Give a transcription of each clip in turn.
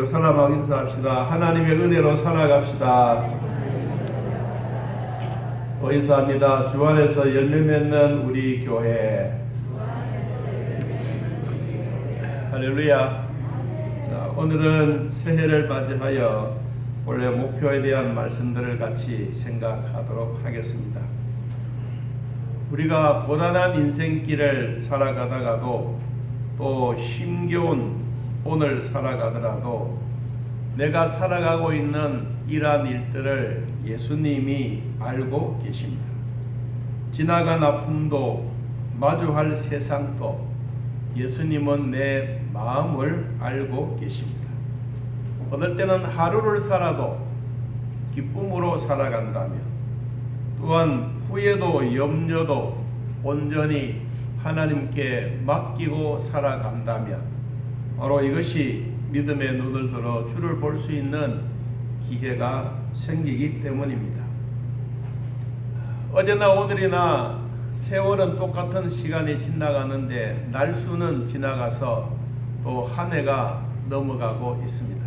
사람하고 인사합시다. 하나님의 은혜로 살아갑시다. 또 인사합니다. 주 안에서 열매 맺는 우리 교회. 할렐루야. 자, 오늘은 새해를 맞이하여 원래 목표에 대한 말씀들을 같이 생각하도록 하겠습니다. 우리가 고단한 인생길을 살아가다가도 또 힘겨운 오늘 살아가더라도 내가 살아가고 있는 이러한 일들을 예수님이 알고 계십니다. 지나간 아픔도 마주할 세상도 예수님은 내 마음을 알고 계십니다. 어떨 때는 하루를 살아도 기쁨으로 살아간다면, 또한 후회도 염려도 온전히 하나님께 맡기고 살아간다면 바로 이것이 믿음의 눈을 들어 주를 볼 수 있는 기회가 생기기 때문입니다. 어제나 오늘이나 세월은 똑같은 시간이 지나가는데 날수는 지나가서 또 한 해가 넘어가고 있습니다.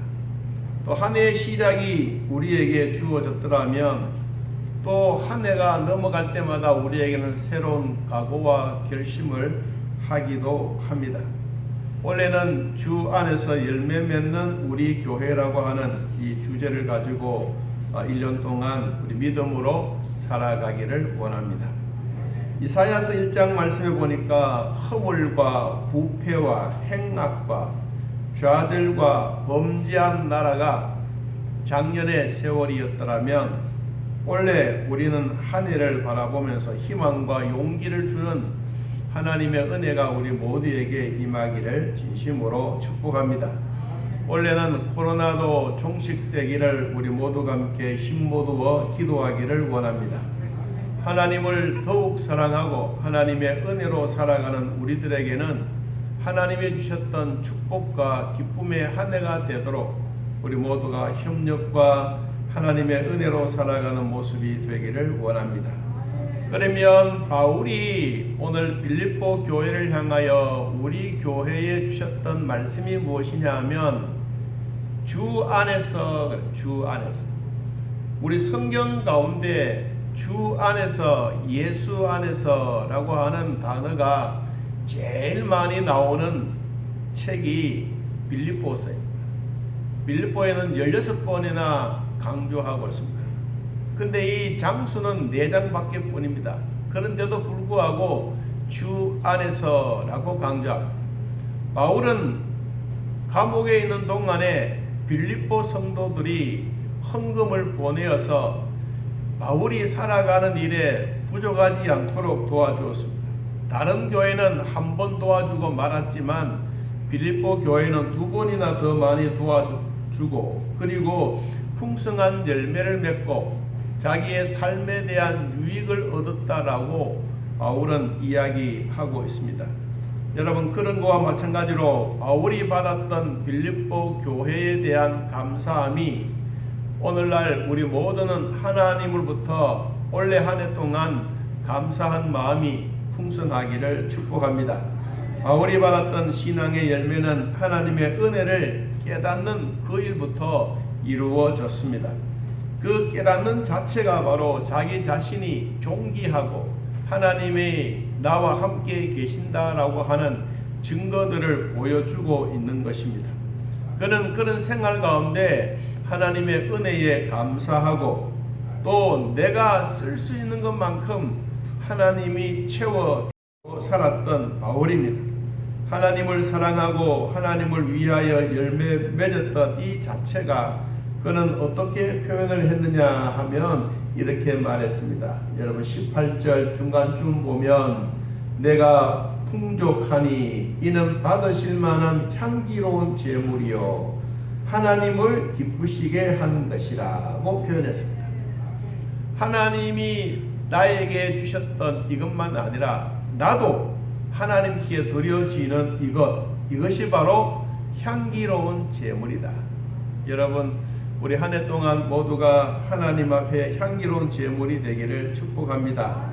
또 한 해의 시작이 우리에게 주어졌더라면 또 한 해가 넘어갈 때마다 우리에게는 새로운 각오와 결심을 하기도 합니다. 원래는 주 안에서 열매 맺는 우리 교회라고 하는 이 주제를 가지고 1년 동안 우리 믿음으로 살아가기를 원합니다. 이사야서 1장 말씀에 보니까 허물과 부패와 행악과 좌절과 범죄한 나라가 작년의 세월이었더라면 원래 우리는 한 해를 바라보면서 희망과 용기를 주는 하나님의 은혜가 우리 모두에게 임하기를 진심으로 축복합니다. 원래는 코로나도 종식되기를 우리 모두가 함께 힘 모두어 기도하기를 원합니다. 하나님을 더욱 사랑하고 하나님의 은혜로 살아가는 우리들에게는 하나님이 주셨던 축복과 기쁨의 한 해가 되도록 우리 모두가 협력과 하나님의 은혜로 살아가는 모습이 되기를 원합니다. 그러면 바울이 오늘 빌립보 교회를 향하여 우리 교회에 주셨던 말씀이 무엇이냐 하면 주 안에서 우리 성경 가운데 주 안에서 예수 안에서라고 하는 단어가 제일 많이 나오는 책이 빌립보서입니다. 빌립보에는 16번이나 강조하고 있습니다. 근데 이 장수는 4장밖에 뿐입니다. 그런데도 불구하고 주 안에서라고 강조합니다. 바울은 감옥에 있는 동안에 빌립보 성도들이 헌금을 보내어서 바울이 살아가는 일에 부족하지 않도록 도와주었습니다. 다른 교회는 한 번 도와주고 말았지만 빌립보 교회는 2번이나 더 많이 도와주고 그리고 풍성한 열매를 맺고 자기의 삶에 대한 유익을 얻었다라고 바울은 이야기하고 있습니다. 여러분, 그런 것과 마찬가지로 바울이 받았던 빌립보 교회에 대한 감사함이 오늘날 우리 모두는 하나님으로부터 올해 한 해 동안 감사한 마음이 풍성하기를 축복합니다. 바울이 받았던 신앙의 열매는 하나님의 은혜를 깨닫는 그 일부터 이루어졌습니다. 그 깨닫는 자체가 바로 자기 자신이 존귀하고 하나님이 나와 함께 계신다라고 하는 증거들을 보여주고 있는 것입니다. 그는 그런 생활 가운데 하나님의 은혜에 감사하고 또 내가 쓸 수 있는 것만큼 하나님이 채워주고 살았던 바울입니다. 하나님을 사랑하고 하나님을 위하여 열매 맺었던 이 자체가 그는 어떻게 표현을 했느냐 하면 이렇게 말했습니다. 여러분 18절 중간쯤 보면 내가 풍족하니 이는 받으실 만한 향기로운 제물이요 하나님을 기쁘시게 하는 것이라고 표현했습니다. 하나님이 나에게 주셨던 이것만 아니라 나도 하나님께 드려지는 이것이 바로 향기로운 제물이다. 여러분, 우리 한 해 동안 모두가 하나님 앞에 향기로운 제물이 되기를 축복합니다.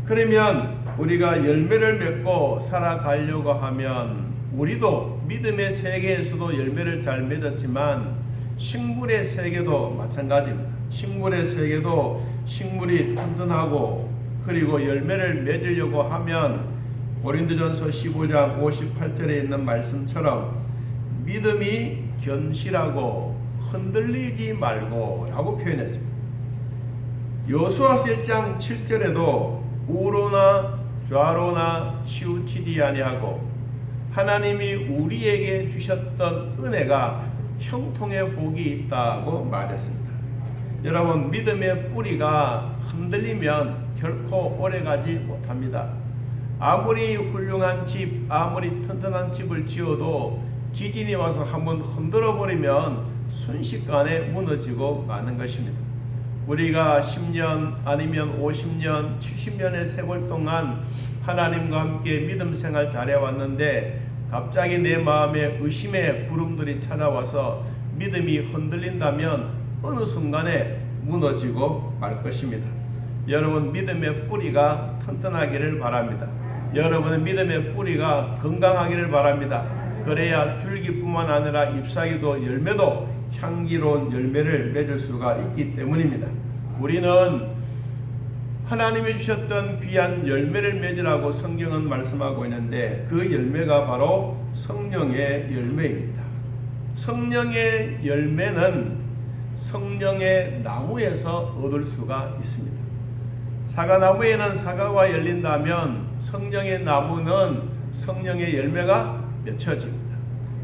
그러면 우리가 열매를 맺고 살아가려고 하면 우리도 믿음의 세계에서도 열매를 잘 맺었지만 식물의 세계도 마찬가지입니다. 식물의 세계도 식물이 튼튼하고 그리고 열매를 맺으려고 하면 고린도전서 15장 58절에 있는 말씀처럼 믿음이 견실하고 흔들리지 말고 라고 표현했습니다. 여호수아서 1장 7절에도 우로나 좌로나 치우치지 아니하고 하나님이 우리에게 주셨던 은혜가 형통의 복이 있다고 말했습니다. 여러분, 믿음의 뿌리가 흔들리면 결코 오래가지 못합니다. 아무리 훌륭한 집, 아무리 튼튼한 집을 지어도 지진이 와서 한번 흔들어 버리면 순식간에 무너지고 마는 것입니다. 우리가 10년 아니면 50년, 70년의 세월 동안 하나님과 함께 믿음 생활 잘해왔는데 갑자기 내 마음에 의심의 구름들이 찾아와서 믿음이 흔들린다면 어느 순간에 무너지고 말 것입니다. 여러분, 믿음의 뿌리가 튼튼하기를 바랍니다. 여러분의 믿음의 뿌리가 건강하기를 바랍니다. 그래야 줄기뿐만 아니라 잎사귀도 열매도 향기로운 열매를 맺을 수가 있기 때문입니다. 우리는 하나님이 주셨던 귀한 열매를 맺으라고 성경은 말씀하고 있는데 그 열매가 바로 성령의 열매입니다. 성령의 열매는 성령의 나무에서 얻을 수가 있습니다. 사과나무에는 사과가 열린다면 성령의 나무는 성령의 열매가 맺혀집니다.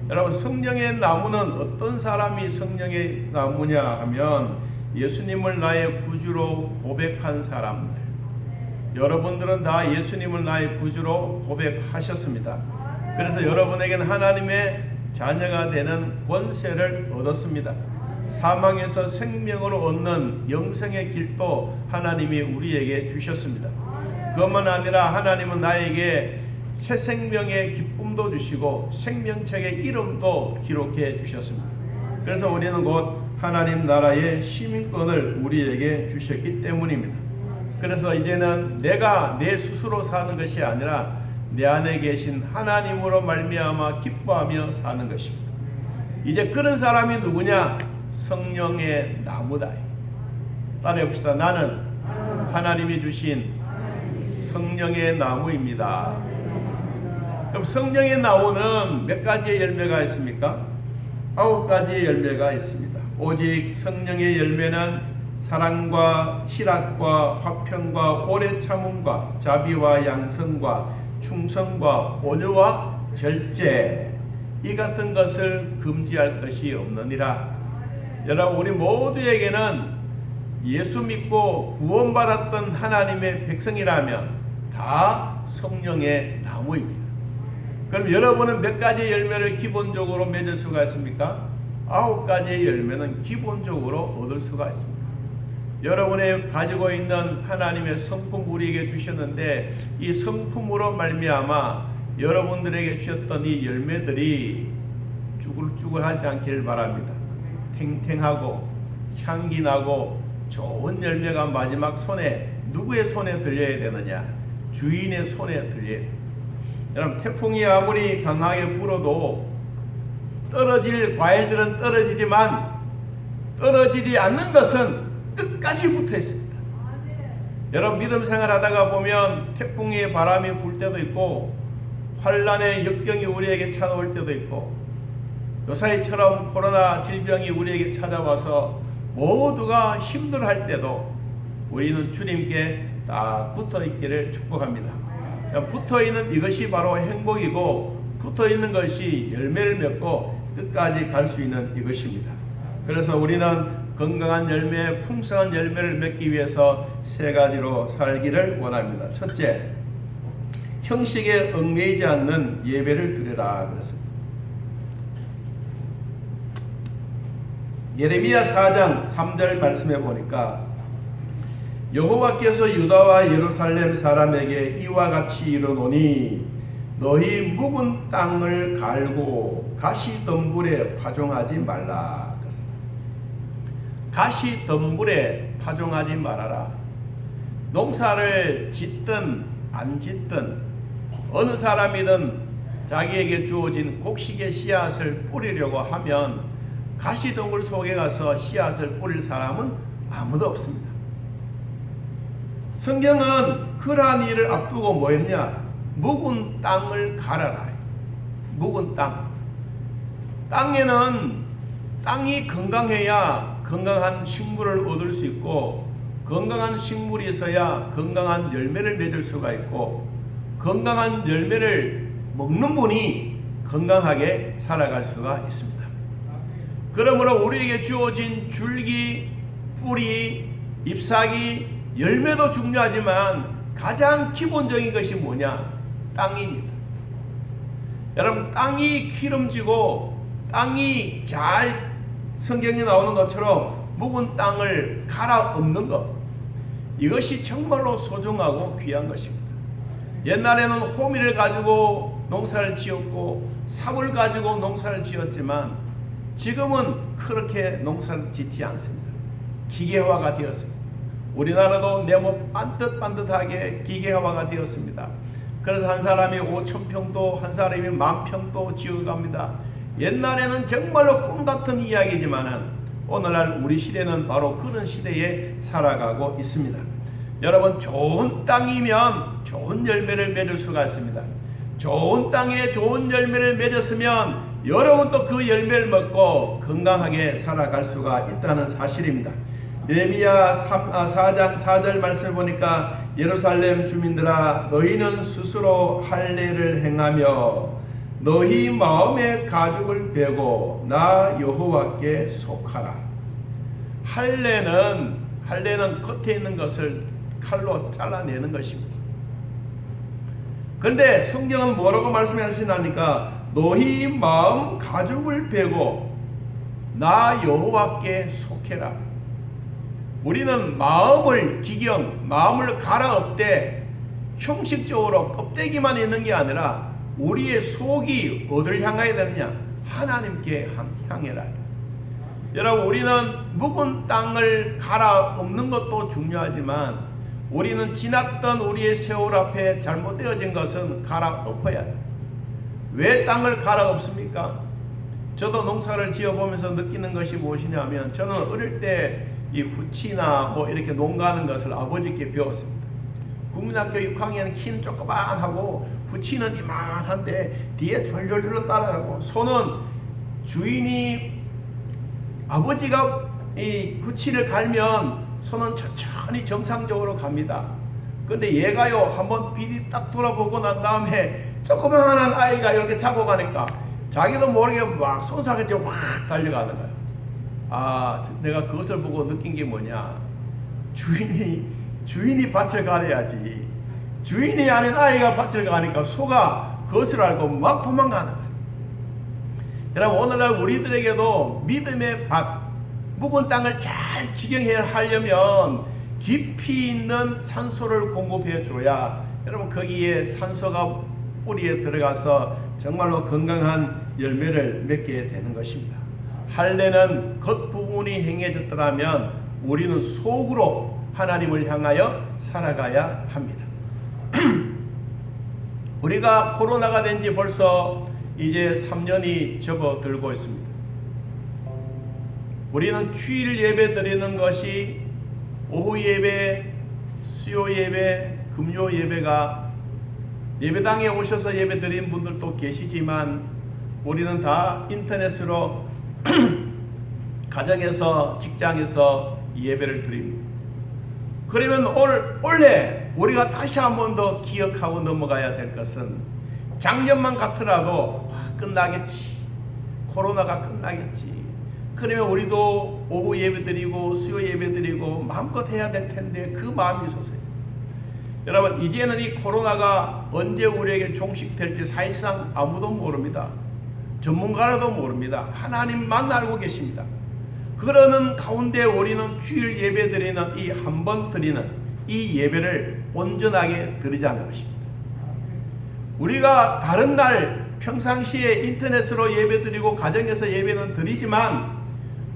여러분, 성령의 나무는 어떤 사람이 성령의 나무냐 하면 예수님을 나의 구주로 고백한 사람들. 여러분들은 다 예수님을 나의 구주로 고백하셨습니다. 그래서 여러분에게는 하나님의 자녀가 되는 권세를 얻었습니다. 사망에서 생명으로 얻는 영생의 길도 하나님이 우리에게 주셨습니다. 그것만 아니라 하나님은 나에게 새 생명의 기쁨도 주시고 생명책의 이름도 기록해 주셨습니다. 그래서 우리는 곧 하나님 나라의 시민권을 우리에게 주셨기 때문입니다. 그래서 이제는 내가 내 스스로 사는 것이 아니라 내 안에 계신 하나님으로 말미암아 기뻐하며 사는 것입니다. 이제 그런 사람이 누구냐? 성령의 나무다. 따라해봅시다. 나는 하나님이 주신 성령의 나무입니다. 그럼 성령의 나무는 몇 가지의 열매가 있습니까? 9가지의 열매가 있습니다. 오직 성령의 열매는 사랑과 희락과 화평과 오래 참음과 자비와 양선과 충성과 온유와 절제, 이 같은 것을 금지할 것이 없느니라. 여러분, 우리 모두에게는 예수 믿고 구원받았던 하나님의 백성이라면 다 성령의 나무입니다. 그럼 여러분은 몇 가지 열매를 기본적으로 맺을 수가 있습니까? 9가지의 열매는 기본적으로 얻을 수가 있습니다. 여러분이 가지고 있는 하나님의 성품 우리에게 주셨는데 이 성품으로 말미암아 여러분들에게 주셨던 이 열매들이 쭈글쭈글하지 않기를 바랍니다. 탱탱하고 향기나고 좋은 열매가 마지막 손에, 누구의 손에 들려야 되느냐? 주인의 손에 들려야 됩니다. 여러분, 태풍이 아무리 강하게 불어도 떨어질 과일들은 떨어지지만 떨어지지 않는 것은 끝까지 붙어 있습니다. 여러분, 믿음 생활하다가 보면 태풍이 바람이 불 때도 있고 환란의 역경이 우리에게 찾아올 때도 있고 요사이처럼 코로나 질병이 우리에게 찾아와서 모두가 힘들어할 때도 우리는 주님께 딱 붙어 있기를 축복합니다. 붙어 있는 이것이 바로 행복이고 붙어 있는 것이 열매를 맺고 끝까지 갈 수 있는 이것입니다. 그래서 우리는 건강한 열매, 풍성한 열매를 맺기 위해서 3가지로 살기를 원합니다. 첫째, 형식에 얽매이지 않는 예배를 드리라 그랬습니다. 예레미야 4장 3절 말씀해 보니까 여호와께서 유다와 예루살렘 사람에게 이와 같이 이르노니 너희 묵은 땅을 갈고 가시덤불에 파종하지 말라. 가시덤불에 파종하지 말아라. 농사를 짓든 안 짓든 어느 사람이든 자기에게 주어진 곡식의 씨앗을 뿌리려고 하면 가시덩굴 속에 가서 씨앗을 뿌릴 사람은 아무도 없습니다. 성경은 그러한 일을 앞두고 뭐 했냐? 묵은 땅을 갈아라. 묵은 땅. 땅에는 땅이 건강해야 건강한 식물을 얻을 수 있고, 건강한 식물이 있어야 건강한 열매를 맺을 수가 있고, 건강한 열매를 먹는 분이 건강하게 살아갈 수가 있습니다. 그러므로 우리에게 주어진 줄기, 뿌리, 잎사귀, 열매도 중요하지만 가장 기본적인 것이 뭐냐? 땅입니다. 여러분, 땅이 기름지고 땅이 잘 성경에 나오는 것처럼 묵은 땅을 갈아 엎는 것, 이것이 정말로 소중하고 귀한 것입니다. 옛날에는 호미를 가지고 농사를 지었고 삽을 가지고 농사를 지었지만 지금은 그렇게 농사를 짓지 않습니다. 기계화가 되었습니다. 우리나라도 네모 반듯반듯하게 기계화가 되었습니다. 그래서 한 사람이 5,000평도 한 사람이 10,000평도 지어갑니다. 옛날에는 정말로 꿈같은 이야기지만 오늘날 우리 시대는 바로 그런 시대에 살아가고 있습니다. 여러분, 좋은 땅이면 좋은 열매를 맺을 수가 있습니다. 좋은 땅에 좋은 열매를 맺었으면 여러분도 그 열매를 먹고 건강하게 살아갈 수가 있다는 사실입니다. 느헤미야 4장 4절 말씀을 보니까 예루살렘 주민들아, 너희는 스스로 할례를 행하며 너희 마음의 가죽을 베고 나 여호와께 속하라. 할례는 겉에 있는 것을 칼로 잘라내는 것입니다. 그런데 성경은 뭐라고 말씀하시나니까 너희 마음 가죽을 베고 나 여호와께 속해라. 우리는 마음을 마음을 갈아엎되 형식적으로 껍데기만 있는 게 아니라 우리의 속이 어디를 향하여야 되느냐? 하나님께 향해라. 여러분, 우리는 묵은 땅을 갈아엎는 것도 중요하지만 우리는 지났던 우리의 세월 앞에 잘못되어진 것은 갈아엎어야 돼. 왜 땅을 갈아엎습니까? 저도 농사를 지어보면서 느끼는 것이 무엇이냐면, 저는 어릴 때 이 후치나 뭐 이렇게 농가하는 것을 아버지께 배웠습니다. 국민학교 6학년 키는 조그만하고 후치는 이만한데 뒤에 졸졸졸 따라가고, 손은 주인이 아버지가 이 후치를 갈면 손은 천천히 정상적으로 갑니다. 근데 얘가요, 한번 비리 딱 돌아보고 난 다음에 조그만한 아이가 이렇게 자고 가니까 자기도 모르게 막 손살같이 확 달려가는 거예요. 내가 그것을 보고 느낀 게 뭐냐? 주인이 밭을 갈아야지. 주인이 아닌 아이가 밭을 가니까 소가 그것을 알고 막 도망가는 거예요. 여러분, 오늘날 우리들에게도 믿음의 밭, 묵은 땅을 잘 기경해야 하려면 깊이 있는 산소를 공급해 줘야 여러분 거기에 산소가 뿌리에 들어가서 정말로 건강한 열매를 맺게 되는 것입니다. 할례는 겉부분이 행해졌더라면 우리는 속으로 하나님을 향하여 살아가야 합니다. 우리가 코로나가 된 지 벌써 이제 3년이 접어들고 있습니다. 우리는 주일 예배 드리는 것이 오후 예배, 수요 예배, 금요 예배가 예배당에 오셔서 예배 드리는 분들도 계시지만 우리는 다 인터넷으로 가정에서, 직장에서 예배를 드립니다. 그러면 올해 우리가 다시 한 번 더 기억하고 넘어가야 될 것은, 작년만 같더라도 끝나겠지, 코로나가 끝나겠지, 그러면 우리도 오후 예배 드리고 수요 예배 드리고 마음껏 해야 될 텐데 그 마음이 있었어요. 여러분, 이제는 이 코로나가 언제 우리에게 종식될지 사실상 아무도 모릅니다. 전문가라도 모릅니다. 하나님만 알고 계십니다. 그러는 가운데 우리는 주일 예배 드리는 이 한 번 드리는 이 예배를 온전하게 드리자는 것입니다. 우리가 다른 날 평상시에 인터넷으로 예배 드리고 가정에서 예배는 드리지만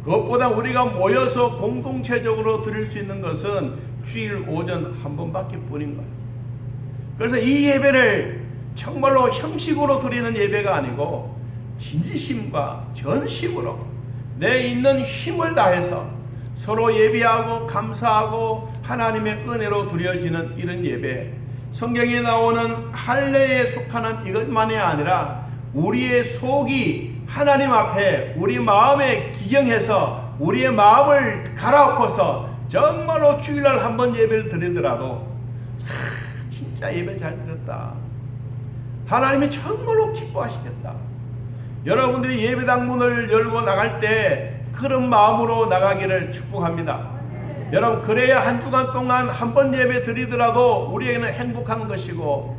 그것보다 우리가 모여서 공동체적으로 드릴 수 있는 것은 주일 오전 한 번밖에 뿐인 거예요. 그래서 이 예배를 정말로 형식으로 드리는 예배가 아니고 진지심과 전심으로 내 있는 힘을 다해서 서로 예배하고 감사하고 하나님의 은혜로 드려지는 이런 예배, 성경에 나오는 할례에 속하는 이것만이 아니라 우리의 속이 하나님 앞에 우리 마음에 기경해서 우리의 마음을 갈아엎어서 정말로 주일날 한번 예배를 드리더라도 진짜 예배 잘 드렸다, 하나님이 정말로 기뻐하시겠다. 여러분들이 예배당 문을 열고 나갈 때 그런 마음으로 나가기를 축복합니다. 여러분, 그래야 한 주간 동안 한 번 예배 드리더라도 우리에게는 행복한 것이고,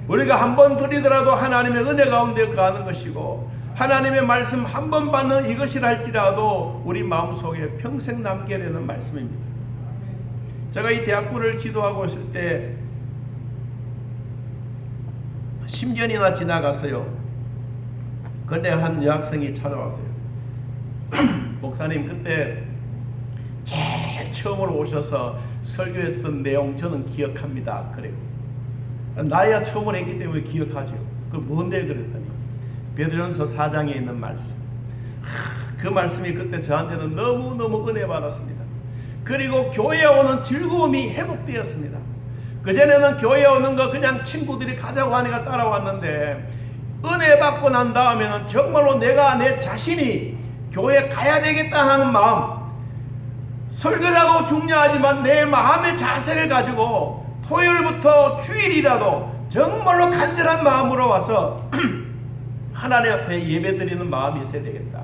우리가 한 번 드리더라도 하나님의 은혜 가운데 거하는 것이고, 하나님의 말씀 한 번 받는 이것이라 할지라도 우리 마음속에 평생 남게 되는 말씀입니다. 제가 이 대학부를 지도하고 있을 때 10년이나 지나갔어요. 그때 한 여학생이 찾아왔어요. 목사님, 그때 제일 처음으로 오셔서 설교했던 내용 저는 기억합니다. 그래요. 나야 처음으로 했기 때문에 기억하죠. 그 뭔데 그랬더니 베드로전서 4장에 있는 말씀. 그 말씀이 그때 저한테는 너무너무 은혜 받았습니다. 그리고 교회에 오는 즐거움이 회복되었습니다. 그전에는 교회에 오는 거 그냥 친구들이 가자고 하니까 따라왔는데, 은혜 받고 난 다음에는 정말로 내가 내 자신이 교회에 가야 되겠다 하는 마음, 설교자도 중요하지만 내 마음의 자세를 가지고 토요일부터 주일이라도 정말로 간절한 마음으로 와서 하나님 앞에 예배드리는 마음이 있어야 되겠다.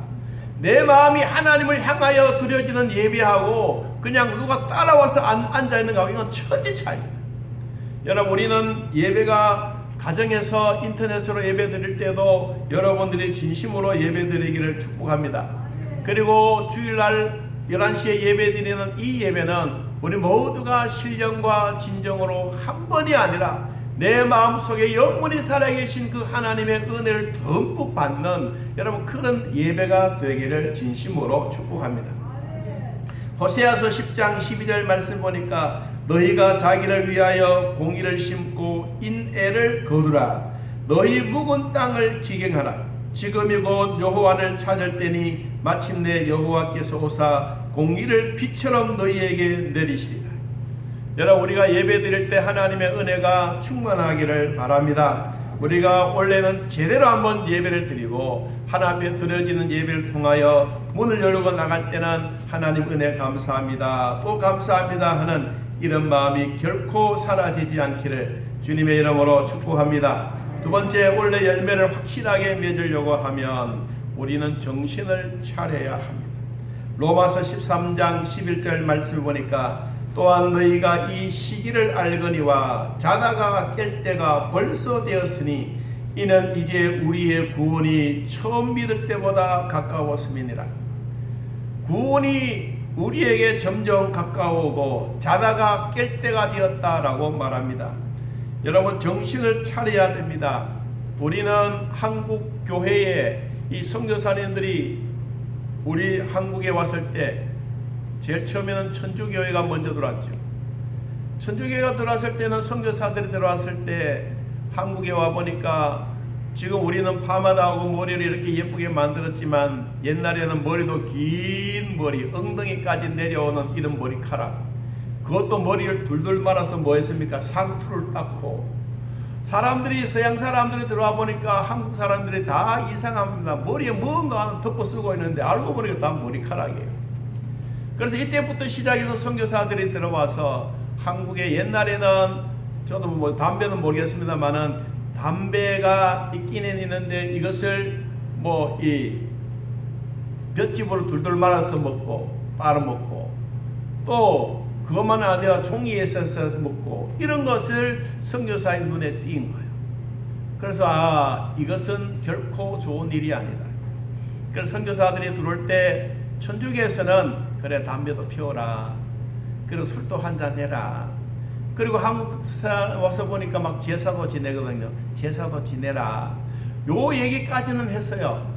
내 마음이 하나님을 향하여 드려지는 예배하고 그냥 누가 따라와서 앉아있는 거하고 이건 천지 차이입니다. 여러분, 우리는 예배가 가정에서 인터넷으로 예배 드릴 때도 여러분들이 진심으로 예배 드리기를 축복합니다. 그리고 주일날 11시에 예배 드리는 이 예배는 우리 모두가 신령과 진정으로 한 번이 아니라 내 마음속에 영원히 살아계신 그 하나님의 은혜를 듬뿍 받는 여러분 그런 예배가 되기를 진심으로 축복합니다. 호세아서 10장 12절 말씀 보니까 너희가 자기를 위하여 공의를 심고 인애를 거두라. 너희 묵은 땅을 기경하라. 지금이 곧 여호와를 찾을 때니 마침내 여호와께서 오사 공의를 빛처럼 너희에게 내리시리라. 여러분, 우리가 예배 드릴 때 하나님의 은혜가 충만하기를 바랍니다. 우리가 원래는 제대로 한번 예배를 드리고 하나님 앞에 드려지는 예배를 통하여 문을 열고 나갈 때는 하나님 은혜 감사합니다, 또 감사합니다 하는 이런 마음이 결코 사라지지 않기를 주님의 이름으로 축복합니다. 두 번째, 원래 열매를 확실하게 맺으려고 하면 우리는 정신을 차려야 합니다. 로마서 13장 11절 말씀을 보니까 또한 너희가 이 시기를 알거니와 자다가 깰 때가 벌써 되었으니 이는 이제 우리의 구원이 처음 믿을 때보다 가까웠음이니라. 구원이 우리에게 점점 가까워오고 자다가 깰 때가 되었다라고 말합니다. 여러분, 정신을 차려야 됩니다. 우리는 한국 교회에 이 선교사님들이 우리 한국에 왔을 때 제일 처음에는 천주교회가 먼저 들어왔죠. 천주교회가 들어왔을 때는 선교사들이 들어왔을 때 한국에 와 보니까 지금 우리는 파마다 하고 머리를 이렇게 예쁘게 만들었지만 옛날에는 머리도 긴 머리, 엉덩이까지 내려오는 이런 머리카락, 그것도 머리를 둘둘 말아서 뭐 했습니까? 상투를 닦고. 사람들이, 서양 사람들이 들어와 보니까 한국 사람들이 다 이상합니다. 머리에 뭔가 하나 덮어 쓰고 있는데 알고 보니까 다 머리카락이에요. 그래서 이때부터 시작해서 선교사들이 들어와서 한국에 옛날에는 저도 뭐 담배는 모르겠습니다만은 담배가 있기는 있는데 이것을 뭐 이 볏짚으로 둘둘 말아서 먹고 빨아먹고 또 그것만 아니라 종이에 써서 먹고 이런 것을 선교사의 눈에 띈 거예요. 그래서 이것은 결코 좋은 일이 아니다. 그래서 선교사들이 들어올 때 천주교에서는 그래 담배도 피워라, 그리고 술도 한잔 해라, 그리고 한국 와서 보니까 막 제사도 지내거든요. 제사도 지내라, 요 얘기까지는 했어요.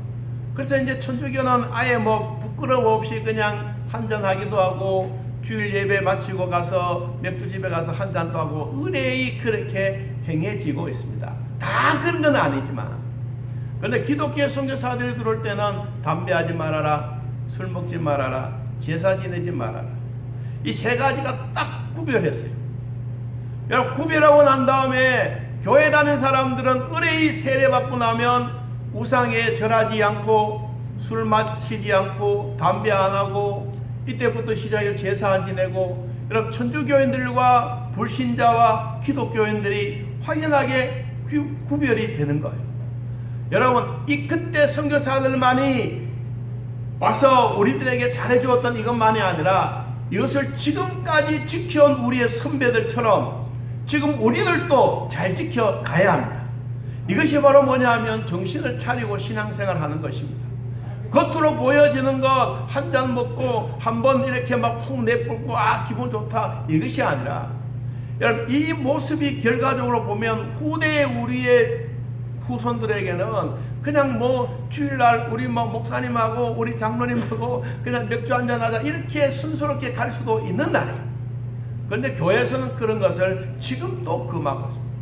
그래서 이제 천주교는 아예 뭐 부끄러움 없이 그냥 한잔 하기도 하고 주일 예배 마치고 가서 맥주집에 가서 한잔도 하고 의뢰의 그렇게 행해지고 있습니다. 다 그런 건 아니지만, 그런데 기독교의 선교사들이 들어올 때는 담배하지 말아라, 술 먹지 말아라, 제사 지내지 말아라, 이 세 가지가 딱 구별했어요. 여러분, 구별하고 난 다음에 교회 다니는 사람들은 의뢰의 세례받고 나면 우상에 절하지 않고, 술 마시지 않고, 담배 안 하고, 이때부터 시작해서 제사 안 지내고, 여러분, 천주교인들과 불신자와 기독교인들이 확연하게 구별이 되는 거예요. 여러분, 이 그때 선교사들만이 와서 우리들에게 잘해주었던 이것만이 아니라 이것을 지금까지 지켜온 우리의 선배들처럼 지금 우리들도 잘 지켜가야 합니다. 이것이 바로 뭐냐 하면 정신을 차리고 신앙생활 하는 것입니다. 겉으로 보여지는 것 한 잔 먹고 한번 이렇게 막 푹 내뿜고 기분 좋다, 이것이 아니라, 여러분, 이 모습이 결과적으로 보면 후대의 우리의 후손들에게는 그냥 뭐 주일날 우리 뭐 목사님하고 우리 장로님하고 그냥 맥주 한잔 하자, 이렇게 순스럽게 갈 수도 있는 날이에요. 그런데 교회에서는 그런 것을 지금 또 금하고 있습니다.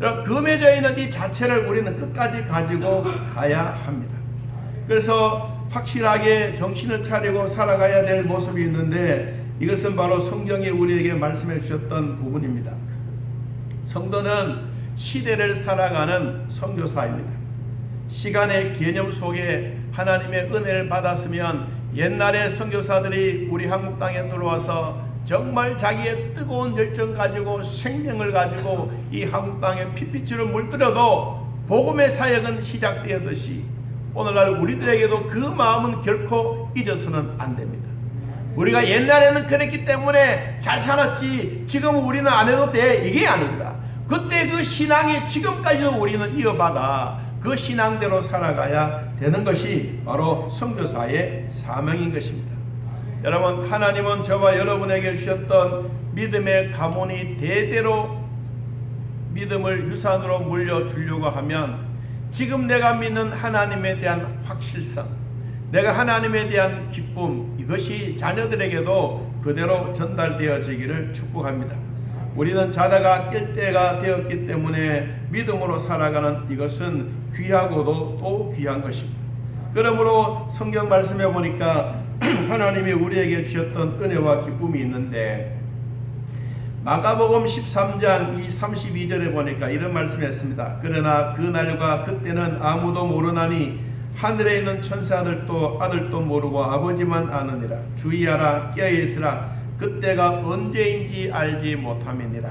여러분, 금해져 있는 이 자체를 우리는 끝까지 가지고 가야 합니다. 그래서 확실하게 정신을 차리고 살아가야 될 모습이 있는데, 이것은 바로 성경이 우리에게 말씀해 주셨던 부분입니다. 성도는 시대를 살아가는 선교사입니다. 시간의 개념 속에 하나님의 은혜를 받았으면 옛날에 선교사들이 우리 한국 땅에 들어와서 정말 자기의 뜨거운 열정 가지고 생명을 가지고 이 한국 땅에 핏빛으로 물들여도 복음의 사역은 시작되었듯이 오늘날 우리들에게도 그 마음은 결코 잊어서는 안 됩니다. 우리가 옛날에는 그랬기 때문에 잘 살았지 지금 우리는 안 해도 돼, 이게 아닙니다. 그때 그 신앙이 지금까지도 우리는 이어받아 그 신앙대로 살아가야 되는 것이 바로 선교사의 사명인 것입니다. 여러분, 하나님은 저와 여러분에게 주셨던 믿음의 가문이 대대로 믿음을 유산으로 물려주려고 하면 지금 내가 믿는 하나님에 대한 확실성, 내가 하나님에 대한 기쁨, 이것이 자녀들에게도 그대로 전달되어지기를 축복합니다. 우리는 자다가 깰 때가 되었기 때문에 믿음으로 살아가는 이것은 귀하고도 또 귀한 것입니다. 그러므로 성경 말씀해 보니까 하나님이 우리에게 주셨던 은혜와 기쁨이 있는데, 마가복음 13장 32절에 보니까 이런 말씀했습니다. 그러나 그날과 그때는 아무도 모르나니 하늘에 있는 천사들도 아들도 모르고 아버지만 아느니라. 주의하라, 깨어있으라. 그때가 언제인지 알지 못함이니라.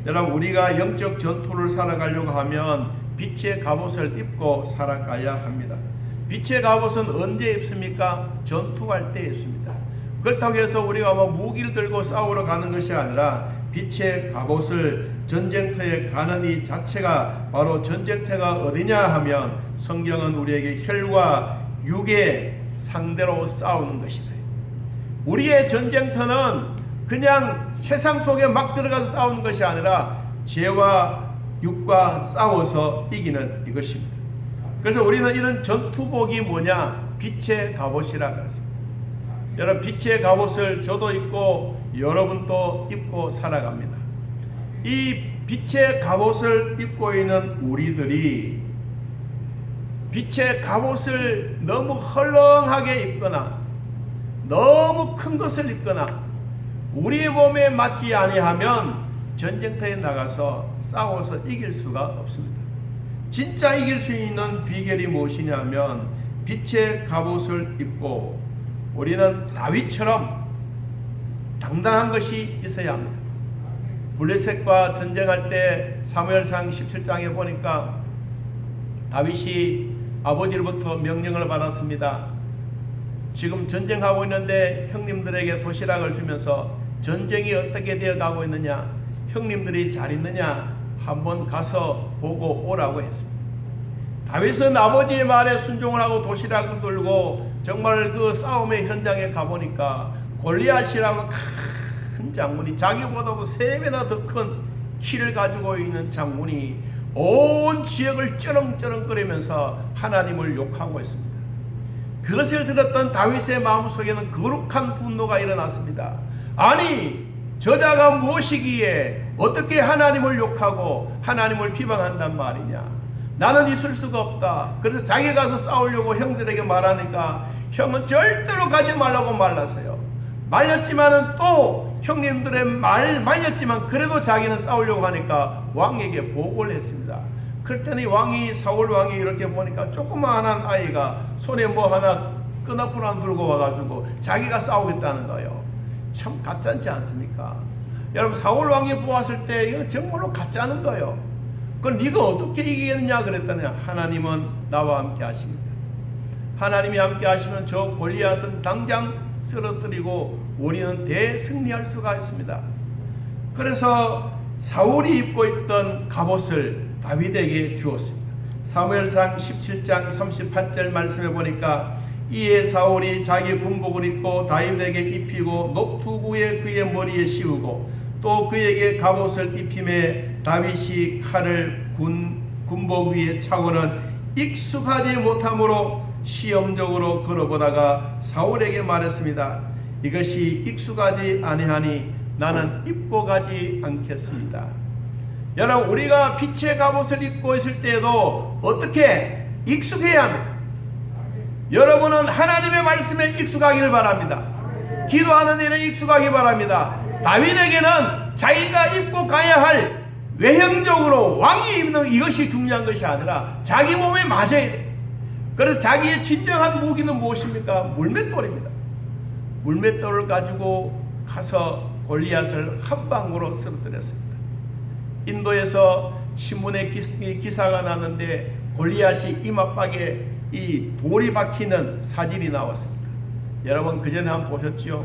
여러분, 우리가 영적 전투를 살아가려고 하면 빛의 갑옷을 입고 살아가야 합니다. 빛의 갑옷은 언제 입습니까? 전투할 때 입습니다. 그렇다고 해서 우리가 뭐 무기를 들고 싸우러 가는 것이 아니라 빛의 갑옷을 전쟁터에 가는 이 자체가 바로 전쟁터가 어디냐 하면 성경은 우리에게 혈과 육의 상대로 싸우는 것이다. 우리의 전쟁터는 그냥 세상 속에 막 들어가서 싸우는 것이 아니라 죄와 육과 싸워서 이기는 이것입니다. 그래서 우리는 이런 전투복이 뭐냐? 빛의 갑옷이라고 했습니다. 여러분, 빛의 갑옷을 저도 입고 여러분도 입고 살아갑니다. 이 빛의 갑옷을 입고 있는 우리들이 빛의 갑옷을 너무 헐렁하게 입거나 너무 큰 것을 입거나 우리의 몸에 맞지 아니하면 전쟁터에 나가서 싸워서 이길 수가 없습니다. 진짜 이길 수 있는 비결이 무엇이냐면 빛의 갑옷을 입고 우리는 다윗처럼 당당한 것이 있어야 합니다. 블레셋과 전쟁할 때 사무엘상 17장에 보니까 다윗이 아버지로부터 명령을 받았습니다. 지금 전쟁하고 있는데 형님들에게 도시락을 주면서 전쟁이 어떻게 되어가고 있느냐, 형님들이 잘 있느냐 한번 가서 보고 오라고 했습니다. 다윗은 아버지의 말에 순종을 하고 도시락을 들고 정말 그 싸움의 현장에 가보니까 골리앗이라는 큰 장군이, 자기보다도 3배나 더 큰 키를 가지고 있는 장군이 온 지역을 쩌렁쩌렁거리면서 하나님을 욕하고 있습니다. 그것을 들었던 다윗의 마음속에는 거룩한 분노가 일어났습니다. 아니, 저자가 무엇이기에 어떻게 하나님을 욕하고 하나님을 비방한단 말이냐. 나는 있을 수가 없다. 그래서 자기 가서 싸우려고 형들에게 말하니까 형은 절대로 가지 말라고 말랐어요. 말렸지만은 또 형님들의 말렸지만 그래도 자기는 싸우려고 하니까 왕에게 보고를 했습니다. 그랬더니 사울 왕이 이렇게 보니까 조그마한 아이가 손에 뭐 하나 끈아풀 하나 들고 와가지고 자기가 싸우겠다는 거예요. 참 가짜지 않습니까? 여러분, 사울 왕이 보았을 때 이거 정말로 가짜는 거예요. 그럼 네가 어떻게 이기겠느냐 그랬더니 하나님은 나와 함께 하십니다. 하나님이 함께 하시면 저 골리앗은 당장 쓰러뜨리고 우리는 대승리할 수가 있습니다. 그래서 사울이 입고 있던 갑옷을 다윗에게 주었습니다. 사무엘상 17장 38절 말씀해 보니까 이에 사울이 자기 군복을 입고 다윗에게 입히고 녹투구에 그의 머리에 씌우고 또 그에게 갑옷을 입힘에 다윗이 칼을 군복 위에 차고는 익숙하지 못함으로 시험적으로 걸어보다가 사울에게 말했습니다. 이것이 익숙하지 아니하니 나는 입고 가지 않겠습니다. 여러분, 우리가 빛의 갑옷을 입고 있을 때에도 어떻게 익숙해야 합니까? 여러분은 하나님의 말씀에 익숙하기를 바랍니다. 기도하는 일에 익숙하기 바랍니다. 다윗에게는 자기가 입고 가야 할 외형적으로 왕이 입는 이것이 중요한 것이 아니라 자기 몸에 맞아야 돼. 그래서 자기의 진정한 무기는 무엇입니까? 물맷돌입니다. 물맷돌을 가지고 가서 골리앗을 한 방으로 쓰러뜨렸습니다. 인도에서 신문에 기사가 났는데 골리앗이 이마박에 이 돌이 박히는 사진이 나왔습니다. 여러분, 그전에 한번 보셨지요?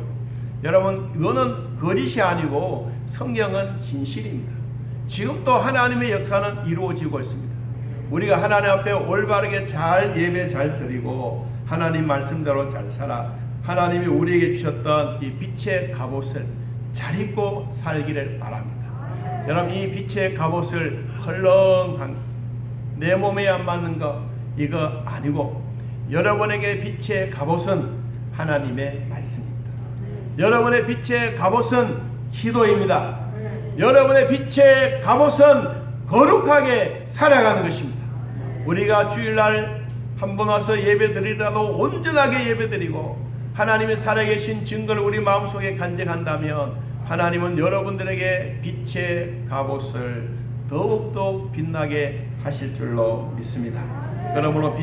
여러분, 이거는 거짓이 아니고 성경은 진실입니다. 지금도 하나님의 역사는 이루어지고 있습니다. 우리가 하나님 앞에 올바르게 잘 예배 잘 드리고 하나님 말씀대로 잘 살아 하나님이 우리에게 주셨던 이 빛의 갑옷을 잘 입고 살기를 바랍니다. 여러분, 이 빛의 갑옷을 헐렁한 내 몸에 안 맞는 거 이거 아니고 여러분에게 빛의 갑옷은 하나님의 말씀입니다. 여러분의 빛의 갑옷은 기도입니다. 여러분의 빛의 갑옷은 거룩하게 살아가는 것입니다. 우리가 주일날 한 번 와서 예배 드리라도 온전하게 예배 드리고 하나님의 살아계신 증거를 우리 마음속에 간직한다면 하나님은 여러분들에게 빛의 갑옷을 더욱더 빛나게 하실 줄로 믿습니다. 그러므로